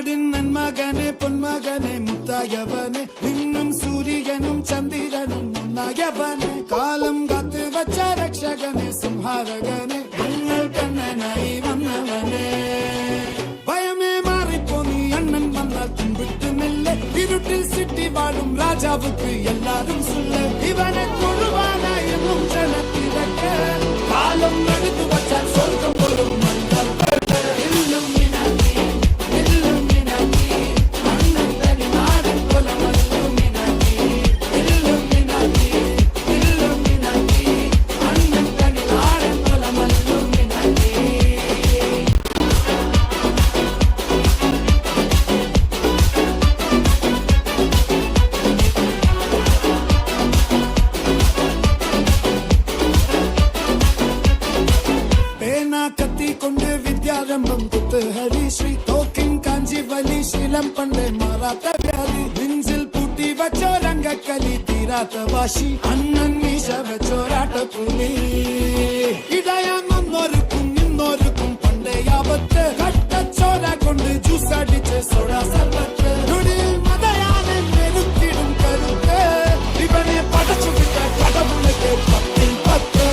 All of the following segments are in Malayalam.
നാടിൻ നന്മകനെ പൊന്മകനെ മുത്തായവനെ നിന്നും സൂര്യനും ചന്ദ്രനും ഒന്നായവനെ കാലം കാത്ത് വച്ച രക്ഷകനെ സംഹാരകനെ നിങ്ങൾ കണ്ണനായി വന്നവനെ ഭയമേ മാറിപ്പോ നീ അണ്ണൻ വന്നാൽ തുമ്പിട്ടുമില്ല ഇരുട്ടിൽ സിറ്റി വാഴും രാജാവുക്ക് എല്ലാരും സുല്ല ഇവനെ കൊഴുവാനായെന്നും ജനത്തിരക്ക് കാലം എടുത്തു വച്ചാൽ സ്വർഗം പോലും കൊണ്ട് വിദ്യാരംഭം കുത്ത് ഹരിശ്രീ തോക്കിൻ കാഞ്ചി വലി ശീലം പണ്ടേ മാറാത്ത വ്യാധി നെഞ്ചിൽ പൂട്ടി വച്ചോരംഗക്കലി തീരാത്ത വാശി അണ്ണൻ മീശ വെച്ചോരാട്ട പുലി ഇടയാന്നൊരുക്കും നിന്നൊരുക്കും പണ്ടേ ആപത്ത് കട്ടച്ചോര കൊണ്ട് ജ്യൂസ് അടിച്ച് സോഡാ സർബത്ത് നൊടിയിൽ മതയാനെ മെരുത്തിടും കരുത്ത് ഇവനെ പടച്ചു വിട്ട കടവുളക്ക് പത്തിൽ പത്ത്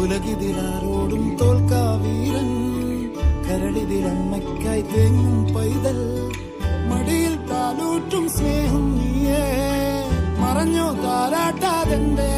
ഉലകിതിലാരോടും തോൽക്കാ വീരൻ കരടിതിലമ്മയ്ക്കായി തേങ്ങും പൈതൽ മടിയിൽ താലൂറ്റും സ്നേഹം നീയേ മറഞ്ഞോ താരാട്ടാതെന്റെ